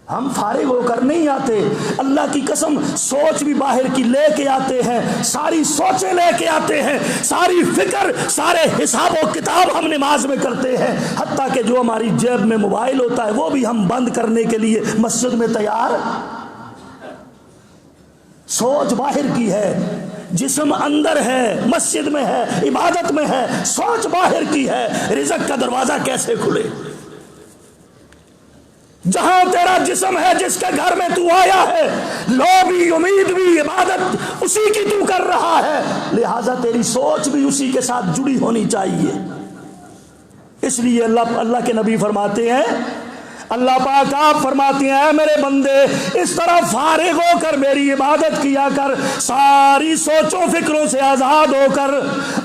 ہم فارغ ہو کر نہیں آتے، اللہ کی قسم سوچ بھی باہر کی لے کے آتے ہیں، ساری سوچیں لے کے آتے ہیں، ساری فکر، سارے حساب و کتاب ہم نماز میں کرتے ہیں، حتیٰ کہ جو ہماری جیب میں موبائل ہوتا ہے وہ بھی ہم بند کرنے کے لیے مسجد میں تیار۔ سوچ باہر کی ہے، جسم اندر ہے، مسجد میں ہے، عبادت میں ہے، سوچ باہر کی ہے، رزق کا دروازہ کیسے کھلے؟ جہاں تیرا جسم ہے، جس کے گھر میں تو آیا ہے، لو بھی، امید بھی، عبادت اسی کی تو کر رہا ہے، لہذا تیری سوچ بھی اسی کے ساتھ جڑی ہونی چاہیے۔ اس لیے اللہ کے نبی فرماتے ہیں، اللہ پاک آپ فرماتے ہیں، اے میرے بندے اس طرح فارغ ہو کر میری عبادت کیا کر، ساری سوچوں فکروں سے آزاد ہو کر،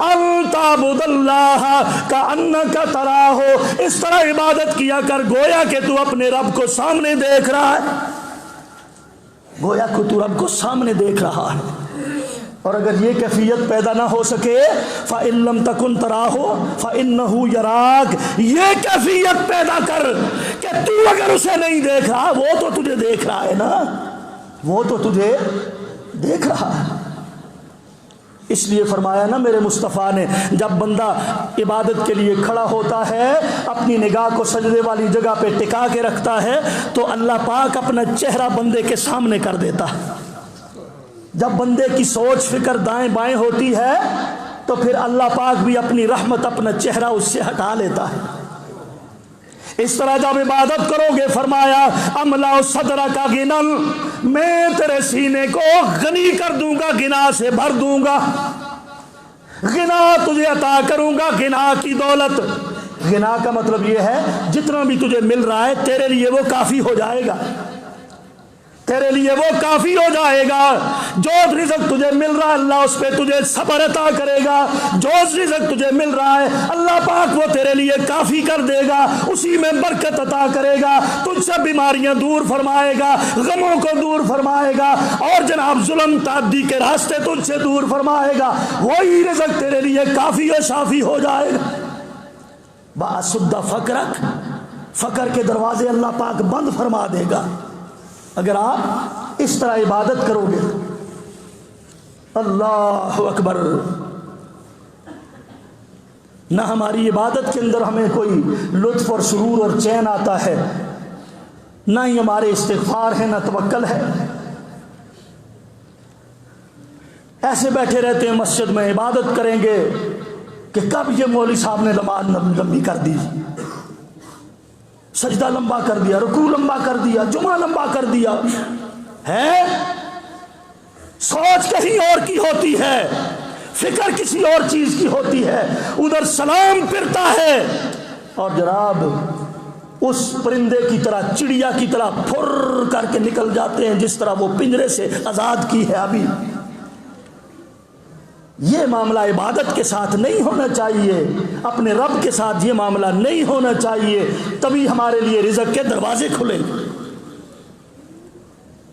ان تعبد اللہ کأنک تراہ، اس طرح عبادت کیا کر گویا کہ تو اپنے رب کو سامنے دیکھ رہا ہے، گویا کہ تو رب کو سامنے دیکھ رہا ہے۔ اور اگر یہ کیفیت پیدا نہ ہو سکے، فَإِن لَمْ تَكُنْ تَرَاهُ فَإِنَّهُ يَرَاكَ، یہ کیفیت پیدا کر کہ تو اگر اسے نہیں دیکھ رہا، وہ تو تجھے دیکھ رہا ہے نا، وہ تو تجھے دیکھ رہا ہے۔ اس لیے فرمایا نا میرے مصطفیٰ نے، جب بندہ عبادت کے لیے کھڑا ہوتا ہے، اپنی نگاہ کو سجدے والی جگہ پہ ٹکا کے رکھتا ہے، تو اللہ پاک اپنا چہرہ بندے کے سامنے کر دیتا ہے۔ جب بندے کی سوچ فکر دائیں بائیں ہوتی ہے تو پھر اللہ پاک بھی اپنی رحمت، اپنا چہرہ اس سے ہٹا لیتا ہے۔ اس طرح جب عبادت کرو گے، فرمایا املا صدر کا گنن، میں تیرے سینے کو غنی کر دوں گا، گنا سے بھر دوں گا، غنا تجھے عطا کروں گا، غنا کی دولت۔ غنا کا مطلب یہ ہے جتنا بھی تجھے مل رہا ہے تیرے لیے وہ کافی ہو جائے گا، تیرے لیے وہ کافی ہو جائے گا۔ جو رزق تجھے مل رہا ہے اللہ اس پہ تجھے صبر عطا کرے گا، جو رزق تجھے مل رہا ہے اللہ پاک وہ تیرے لیے کافی کر دے گا، اسی میں برکت عطا کرے گا، تجھ سے بیماریاں دور فرمائے گا، غموں کو دور فرمائے گا، اور جناب ظلم تعدی کے راستے تجھ سے دور فرمائے گا، وہی رزق تیرے لیے کافی و شافی ہو جائے گا۔ باسد فقرک، فقر کے دروازے اللہ پاک بند فرما دے گا اگر آپ اس طرح عبادت کرو گے۔ اللہ اکبر۔ نہ ہماری عبادت کے اندر ہمیں کوئی لطف اور سرور اور چین آتا ہے، نہ ہی ہمارے استغفار ہے، نہ توکل ہے، ایسے بیٹھے رہتے ہیں مسجد میں، عبادت کریں گے کہ کب یہ مولوی صاحب نے نماز لمبی کر دی، سجدہ لمبا کر دیا، رکوع لمبا کر دیا، جمعہ لمبا کر دیا ہے۔ سوچ کہیں اور کی ہوتی ہے، فکر کسی اور چیز کی ہوتی ہے، ادھر سلام پھرتا ہے اور جناب اس پرندے کی طرح، چڑیا کی طرح پھر کر کے نکل جاتے ہیں جس طرح وہ پنجرے سے آزاد کی ہے ابھی۔ یہ معاملہ عبادت کے ساتھ نہیں ہونا چاہیے، اپنے رب کے ساتھ یہ معاملہ نہیں ہونا چاہیے، تبھی ہمارے لیے رزق کے دروازے کھلیں گے۔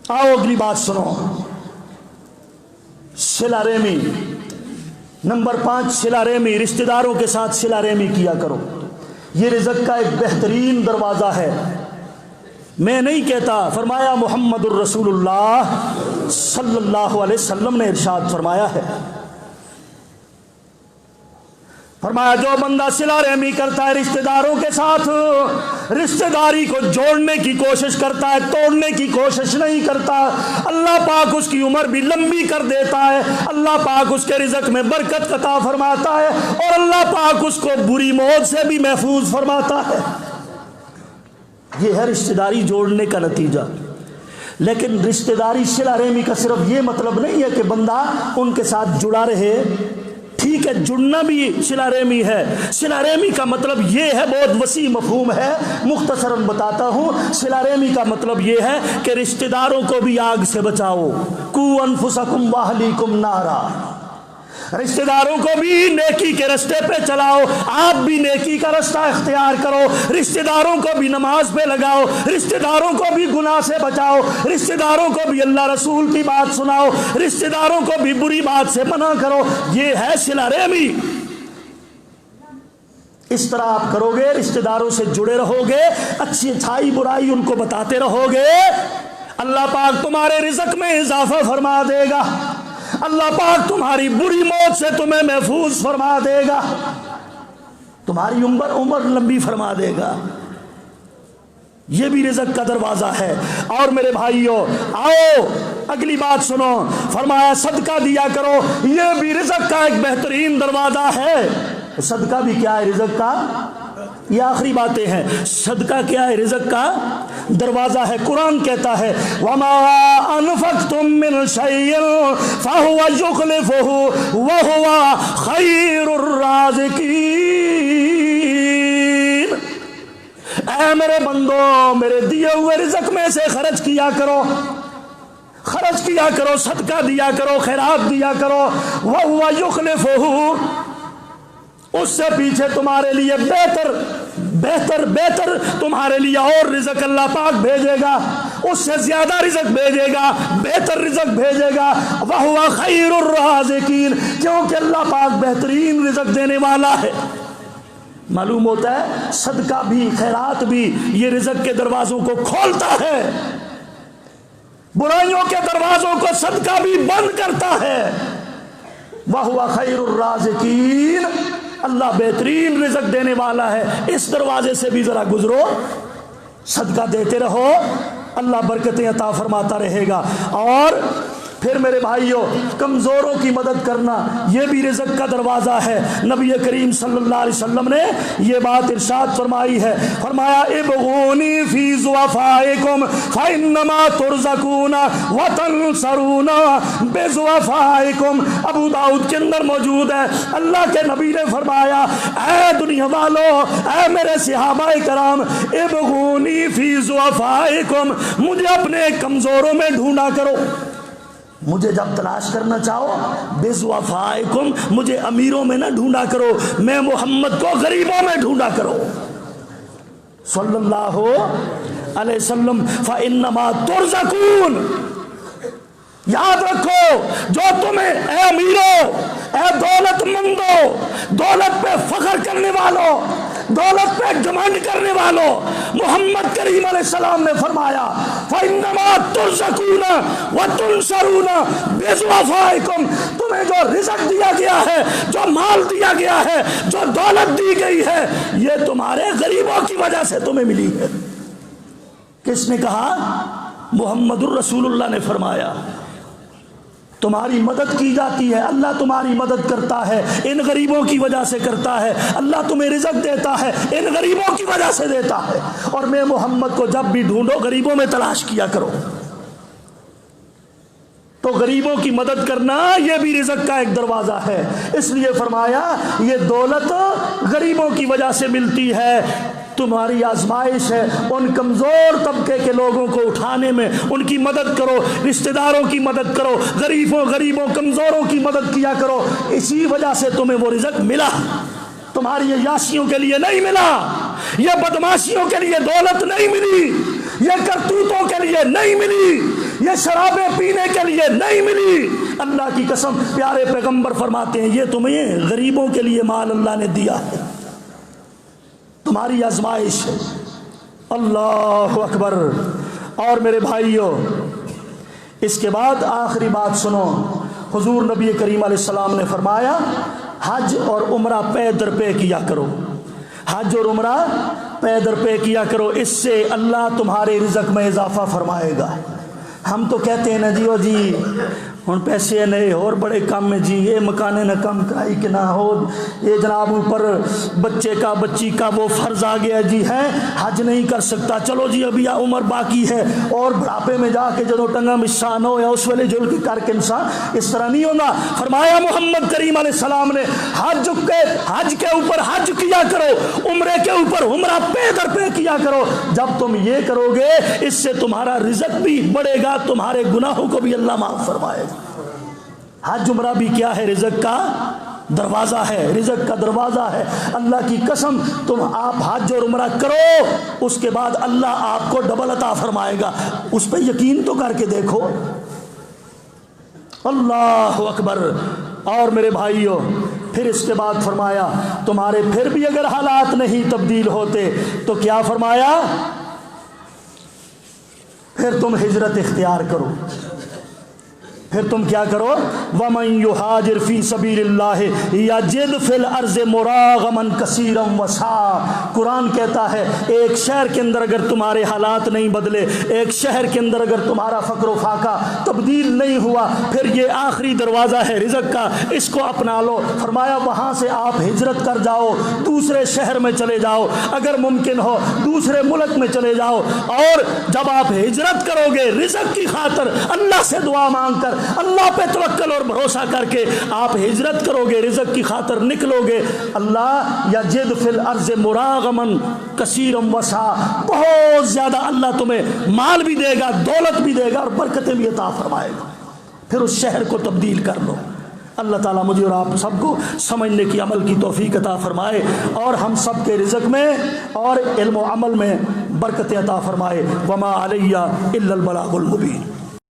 آؤ اگلی بات سنو، صلہ رحمی، نمبر 5 صلہ رحمی، رشتہ داروں کے ساتھ صلہ رحمی کیا کرو۔ یہ رزق کا ایک بہترین دروازہ ہے۔ میں نہیں کہتا، فرمایا محمد الرسول اللہ صلی اللہ علیہ وسلم نے ارشاد فرمایا ہے، فرمایا جو بندہ صلہ رحمی کرتا ہے رشتہ داروں کے ساتھ، رشتہ داری کو جوڑنے کی کوشش کرتا ہے، توڑنے کی کوشش نہیں کرتا، اللہ پاک اس کی عمر بھی لمبی کر دیتا ہے، اللہ پاک اس کے رزق میں برکت عطا فرماتا ہے، اور اللہ پاک اس کو بری موت سے بھی محفوظ فرماتا ہے۔ یہ ہے رشتہ داری جوڑنے کا نتیجہ۔ لیکن رشتہ داری صلہ رحمی کا صرف یہ مطلب نہیں ہے کہ بندہ ان کے ساتھ جڑا رہے، ٹھیک ہے جڑنا بھی صلہ رحمی ہے۔ صلہ رحمی کا مطلب یہ ہے، بہت وسیع مفہوم ہے، مختصراً بتاتا ہوں۔ صلہ رحمی کا مطلب یہ ہے کہ رشتہ داروں کو بھی آگ سے بچاؤ، قوا انفسکم واہلیکم نارا، رشتہ داروں کو بھی نیکی کے رستے پہ چلاؤ، آپ بھی نیکی کا رستہ اختیار کرو، رشتہ داروں کو بھی نماز پہ لگاؤ، رشتہ داروں کو بھی گناہ سے بچاؤ، رشتہ داروں کو بھی اللہ رسول کی بات سناؤ، رشتہ داروں کو بھی بری بات سے منع کرو۔ یہ ہے صلہ رحمی۔ اس طرح آپ کرو گے، رشتہ داروں سے جڑے رہو گے، اچھی اچھائی برائی ان کو بتاتے رہو گے، اللہ پاک تمہارے رزق میں اضافہ فرما دے گا، اللہ پاک تمہاری بری موت سے تمہیں محفوظ فرما دے گا، تمہاری عمر لمبی فرما دے گا۔ یہ بھی رزق کا دروازہ ہے۔ اور میرے بھائیوں آؤ اگلی بات سنو، فرمایا صدقہ دیا کرو، یہ بھی رزق کا ایک بہترین دروازہ ہے۔ صدقہ بھی کیا ہے رزق کا؟ یہ آخری باتیں ہیں۔ صدقہ کیا ہے؟ رزق کا دروازہ ہے۔ قرآن کہتا ہے وَمَا أَنفَقْتُم مِّن شَيْءٍ فَهُوَ يُخْلِفُهُ وَهُوَ خَيْرُ الرَّازِقِينَ۔ اے میرے بندو، میرے دیے ہوئے رزق میں سے خرچ کیا کرو، خرچ کیا کرو، صدقہ دیا کرو، خیرات دیا کرو۔ وَهُوَ يُخْلِفُهُ، اس سے پیچھے تمہارے لیے بہتر تمہارے لیے اور رزق اللہ پاک بھیجے گا، اس سے زیادہ رزق بھیجے گا، بہتر رزق بھیجے گا۔ وَهُوَ خَيْرُ الرَّازِقِينَ، کیونکہ اللہ پاک بہترین رزق دینے والا ہے۔ معلوم ہوتا ہے صدقہ بھی خیرات بھی یہ رزق کے دروازوں کو کھولتا ہے، برائیوں کے دروازوں کو صدقہ بھی بند کرتا ہے۔ وَهُوَ خَيْرُ الرَّازِقِينَ، اللہ بہترین رزق دینے والا ہے۔ اس دروازے سے بھی ذرا گزرو، صدقہ دیتے رہو، اللہ برکتیں عطا فرماتا رہے گا۔ اور پھر میرے بھائیوں کمزوروں کی مدد کرنا یہ بھی رزق کا دروازہ ہے۔ نبی کریم صلی اللہ علیہ وسلم نے یہ بات ارشاد فرمائی ہے، فرمایا ابغونی فی ضعفائکم فانما ترزقون وتنصرون بضعفائکم۔ ابو داؤد کے اندر موجود ہے، اللہ کے نبی نے فرمایا اے دنیا والوں، اے میرے صحابہ کرام، ابغونی فی ضعفائکم، مجھے اپنے کمزوروں میں ڈھونڈا کرو، مجھے جب تلاش کرنا چاہو بضعفائکم، مجھے امیروں میں نہ ڈھونڈا کرو، میں محمد کو غریبوں میں ڈھونڈا کرو صلی اللہ علیہ وسلم۔ فإنما ترزقون، یاد رکھو جو تمہیں اے امیروں، اے دولت مندوں، دولت پہ فخر کرنے والوں، دولت پہ گھمنڈ کرنے والوں، محمد کریم علیہ السلام نے فرمایا فإنما ترزقون وتنصرون بضعفائکم، تمہیں جو رزق دیا گیا ہے، جو مال دیا گیا ہے، جو دولت دی گئی ہے، یہ تمہارے غریبوں کی وجہ سے تمہیں ملی ہے۔ کس نے کہا؟ محمد الرسول اللہ نے فرمایا تمہاری مدد کی جاتی ہے، اللہ تمہاری مدد کرتا ہے، ان غریبوں کی وجہ سے کرتا ہے، اللہ تمہیں رزق دیتا ہے، ان غریبوں کی وجہ سے دیتا ہے۔ اور میں محمد کو جب بھی ڈھونڈو غریبوں میں تلاش کیا کرو۔ تو غریبوں کی مدد کرنا یہ بھی رزق کا ایک دروازہ ہے۔ اس لیے فرمایا یہ دولت غریبوں کی وجہ سے ملتی ہے، تمہاری آزمائش ہے، ان کمزور طبقے کے لوگوں کو اٹھانے میں ان کی مدد کرو، رشتہ داروں کی مدد کرو، غریبوں کمزوروں کی مدد کیا کرو، اسی وجہ سے تمہیں وہ رزق ملا۔ تمہاری عیاشیوں کے لیے نہیں ملا، یہ بدماشیوں کے لیے دولت نہیں ملی، یہ کرتوتوں کے لیے نہیں ملی، یہ شرابیں پینے کے لیے نہیں ملی، اللہ کی قسم پیارے پیغمبر فرماتے ہیں یہ تمہیں غریبوں کے لیے مال اللہ نے دیا ہے، تمہاری آزمائش ہے۔ اللہ اکبر۔ اور میرے بھائیوں، اس کے بعد آخری بات سنو، حضور نبی کریم علیہ السلام نے فرمایا حج اور عمرہ پے در پے کیا کرو، حج اور عمرہ پے در پے کیا کرو، اس سے اللہ تمہارے رزق میں اضافہ فرمائے گا۔ ہم تو کہتے ہیں نا جی او جی ہن پیسے نہیں اور بڑے کم میں جی، یہ مکانے نہ کم کرائی کہ نہ ہو، یہ جناب اوپر بچے کا بچی کا وہ فرض آ گیا جی ہے حج نہیں کر سکتا، چلو جی ابھی عمر باقی ہے، اور بڑھاپے میں جا کے جدو ٹنگا مشان ہو یا اس ویلے جل کے کر کے انسان اس طرح نہیں ہوگا۔ فرمایا محمد کریم علیہ السلام نے حج کے اوپر حج کیا کرو، عمرے کے اوپر عمرہ پے در پے کیا کرو، جب تم یہ کرو گے اس سے تمہارا رزق بھی بڑھے گا، تمہارے گناہوں کو بھی اللہ معاف فرمائے گا۔ حج عمرہ بھی کیا ہے؟ رزق کا دروازہ ہے، رزق کا دروازہ ہے۔ اللہ کی قسم تم آپ حج اور عمرہ کرو، اس کے بعد اللہ آپ کو ڈبل عطا فرمائے گا، اس پہ یقین تو کر کے دیکھو۔ اللہ اکبر۔ اور میرے بھائیوں پھر اس کے بعد فرمایا تمہارے پھر بھی اگر حالات نہیں تبدیل ہوتے تو کیا فرمایا؟ پھر تم ہجرت اختیار کرو، پھر تم کیا کرو؟ وَمَن يُهَاجِرْ فِي سَبِيلِ اللَّهِ يَجِدْ فِي الْأَرْضِ مُرَاغَمًا كَثِيرًا وَسَعًا۔ قرآن کہتا ہے ایک شہر کے اندر اگر تمہارے حالات نہیں بدلے، ایک شہر کے اندر اگر تمہارا فقر و فاقہ تبدیل نہیں ہوا، پھر یہ آخری دروازہ ہے رزق کا، اس کو اپنا لو۔ فرمایا وہاں سے آپ ہجرت کر جاؤ، دوسرے شہر میں چلے جاؤ، اگر ممکن ہو دوسرے ملک میں چلے جاؤ، اور جب آپ ہجرت کرو گے رزق کی خاطر، اللہ سے دعا مانگ کر، اللہ پہ توکل اور بھروسہ کر کے آپ ہجرت کرو گے، رزق کی خاطر نکلو گے، اللہ یجد فی الارض مراغما کثیرا وسعا، بہت زیادہ اللہ تمہیں مال بھی دے گا، دولت بھی دے گا، اور برکتیں بھی عطا فرمائے گا۔ پھر اس شہر کو تبدیل کر لو۔ اللہ تعالیٰ مجھے اور آپ سب کو سمجھنے کی عمل کی توفیق عطا فرمائے، اور ہم سب کے رزق میں اور علم و عمل میں برکت عطا فرمائے۔ وما علیہ الا البلاغ المبین۔